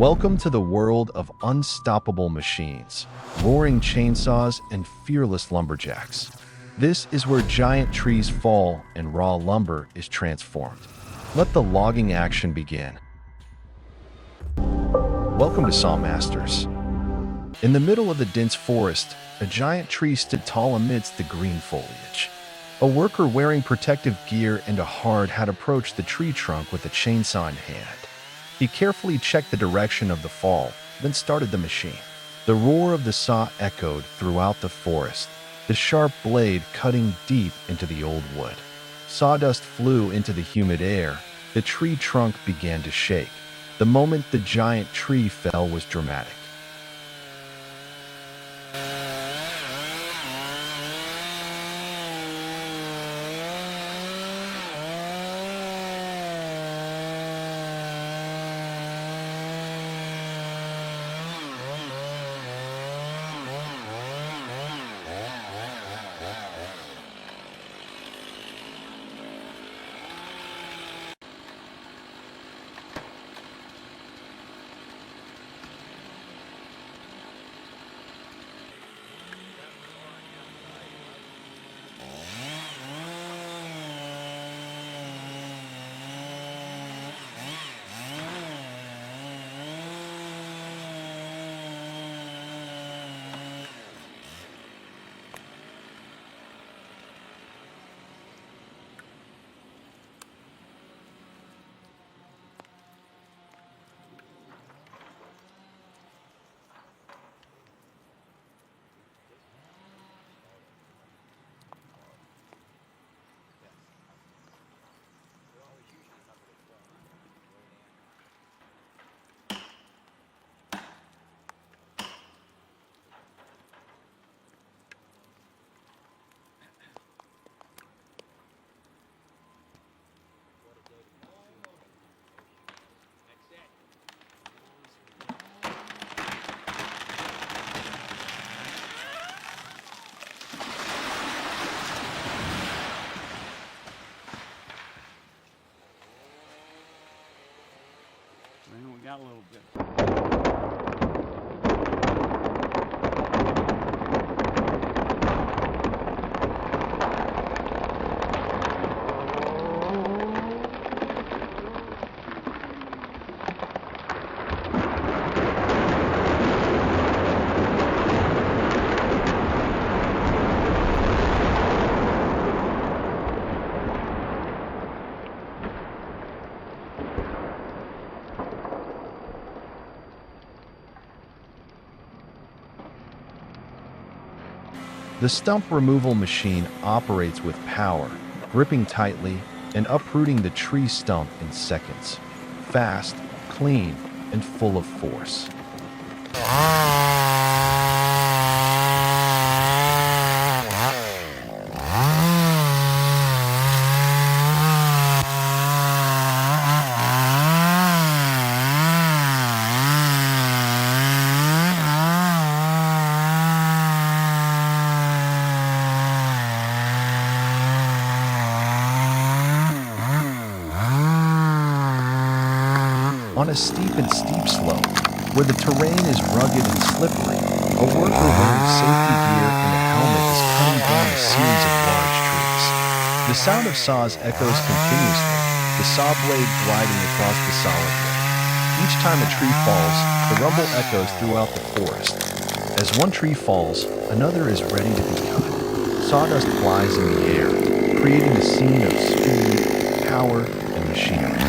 Welcome to the world of unstoppable machines, roaring chainsaws, and fearless lumberjacks. This is where giant trees fall and raw lumber is transformed. Let the logging action begin. Welcome to Saw Masters. In the middle of the dense forest, a giant tree stood tall amidst the green foliage. A worker wearing protective gear and a hard hat approached the tree trunk with a chainsaw in hand. He carefully checked the direction of the fall, then started the machine. The roar of the saw echoed throughout the forest, the sharp blade cutting deep into the old wood. Sawdust flew into the humid air. The tree trunk began to shake. The moment the giant tree fell was dramatic. We got a little bit. The stump removal machine operates with power, gripping tightly and uprooting the tree stump in seconds. Fast, clean, and full of force. On a steep slope, where the terrain is rugged and slippery, a worker wearing safety gear and a helmet is cutting down a series of large trees. The sound of saws echoes continuously, the saw blade gliding across the solid wood. Each time a tree falls, the rumble echoes throughout the forest. As one tree falls, another is ready to be cut. Sawdust flies in the air, creating a scene of speed, power, and machinery.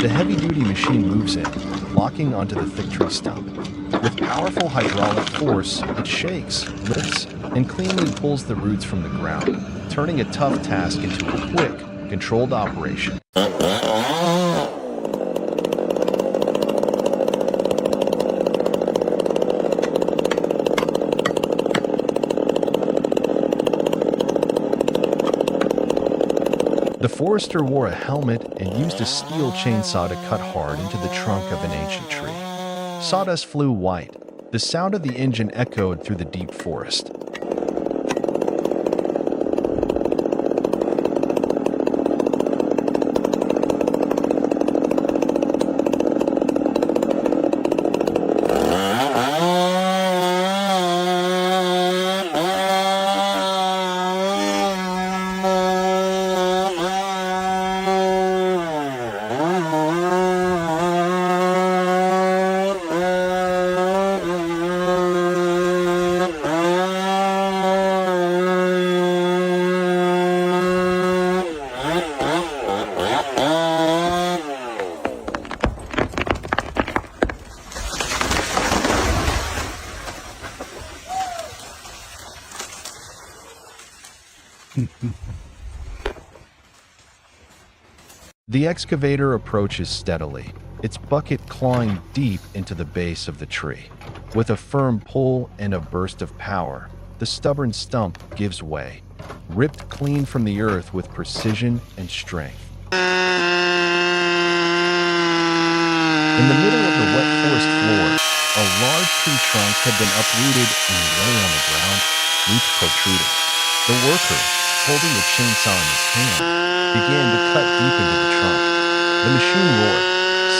The heavy-duty machine moves in, locking onto the thick tree stump. With powerful hydraulic force, it shakes, lifts, and cleanly pulls the roots from the ground, turning a tough task into a quick, controlled operation. The forester wore a helmet and used a steel chainsaw to cut hard into the trunk of an ancient tree. Sawdust flew white. The sound of the engine echoed through the deep forest. The excavator approaches steadily, its bucket clawing deep into the base of the tree. With a firm pull and a burst of power, the stubborn stump gives way, ripped clean from the earth with precision and strength. In the middle of the wet forest floor, a large tree trunk had been uprooted and lay on the ground, roots protruding. The worker, holding the chainsaw in his hand, began to cut deep into the trunk. The machine roared.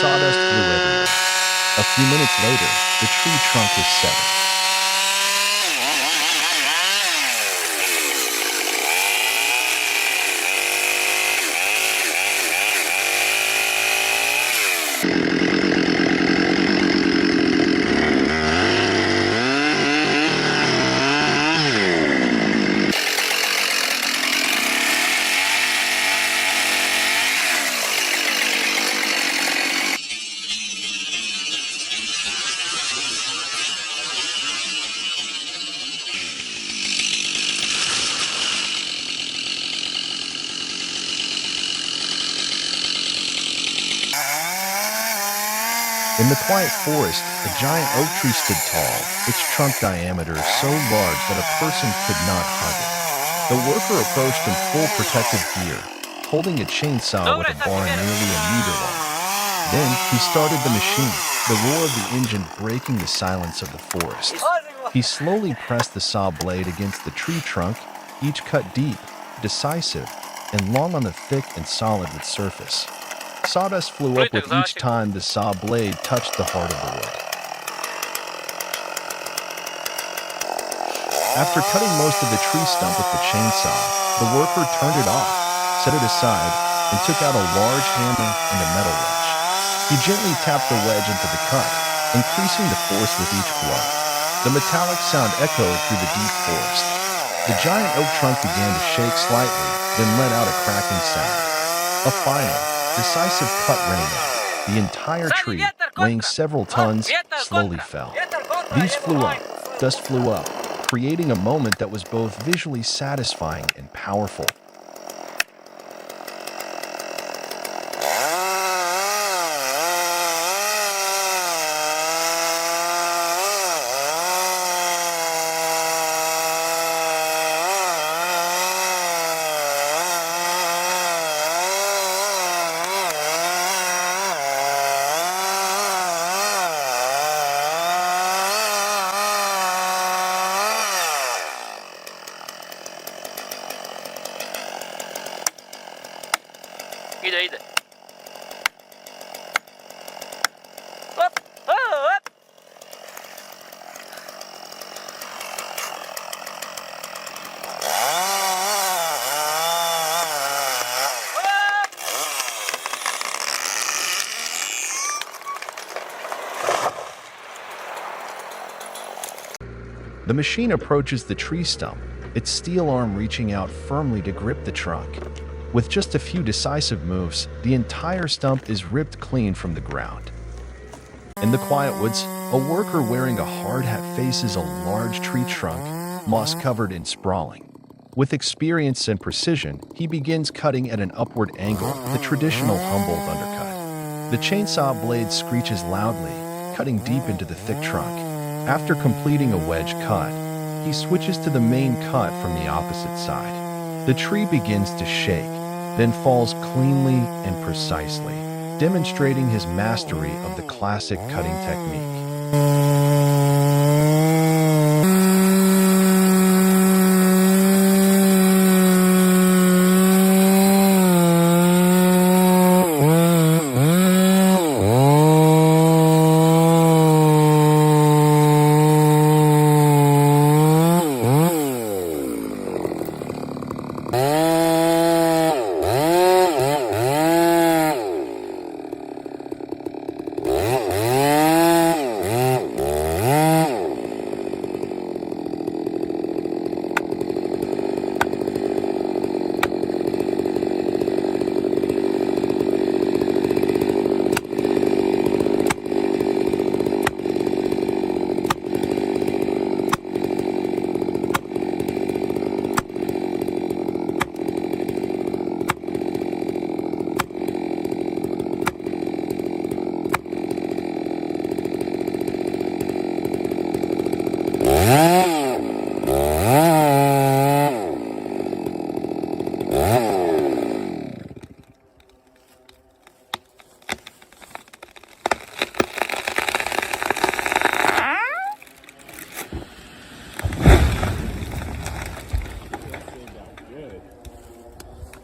Sawdust flew everywhere. A few minutes later, the tree trunk was severed. In the quiet forest, a giant oak tree stood tall, its trunk diameter so large that a person could not hug it. The worker approached in full protective gear, holding a chainsaw with a bar nearly a meter long. Then he started the machine, the roar of the engine breaking the silence of the forest. He slowly pressed the saw blade against the tree trunk, each cut deep, decisive, and long on the thick and solid wood surface. Sawdust flew up with each time the saw blade touched the heart of the wood. After cutting most of the tree stump with the chainsaw, the worker turned it off, set it aside, and took out a large hammer and a metal wedge. He gently tapped the wedge into the cut, increasing the force with each blow. The metallic sound echoed through the deep forest. The giant oak trunk began to shake slightly, then let out a cracking sound. A final, decisive cut rang out. The entire tree, weighing several tons, slowly fell. Leaves flew up, dust flew up, creating a moment that was both visually satisfying and powerful. Ide. Hop, hop. The machine approaches the tree stump, its steel arm reaching out firmly to grip the trunk. With just a few decisive moves, the entire stump is ripped clean from the ground. In the quiet woods, a worker wearing a hard hat faces a large tree trunk, moss-covered and sprawling. With experience and precision, he begins cutting at an upward angle, the traditional Humboldt undercut. The chainsaw blade screeches loudly, cutting deep into the thick trunk. After completing a wedge cut, he switches to the main cut from the opposite side. The tree begins to shake, then falls cleanly and precisely, demonstrating his mastery of the classic cutting technique.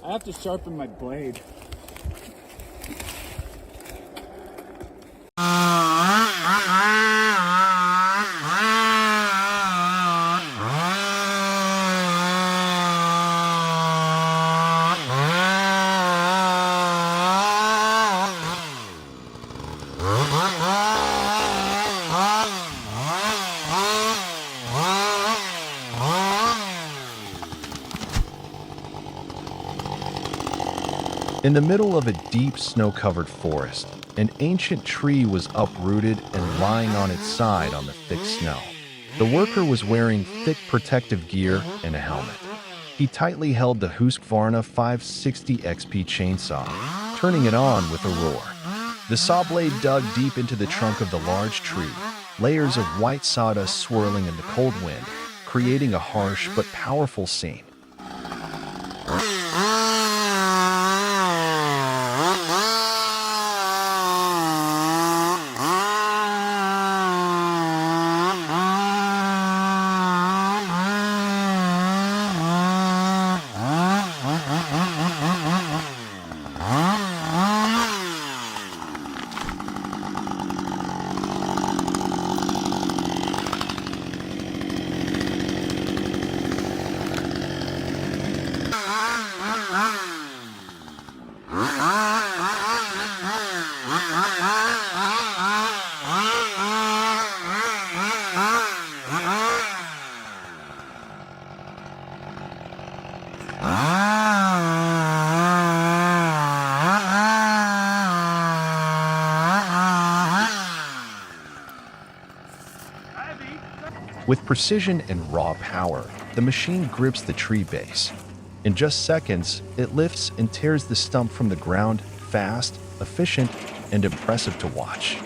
I have to sharpen my blade. In the middle of a deep snow-covered forest, an ancient tree was uprooted and lying on its side on the thick snow. The worker was wearing thick protective gear and a helmet. He tightly held the Husqvarna 560 XP chainsaw, turning it on with a roar. The saw blade dug deep into the trunk of the large tree, layers of white sawdust swirling in the cold wind, creating a harsh but powerful scene. With precision and raw power, the machine grips the tree base. In just seconds, it lifts and tears the stump from the ground, fast, efficient, and impressive to watch.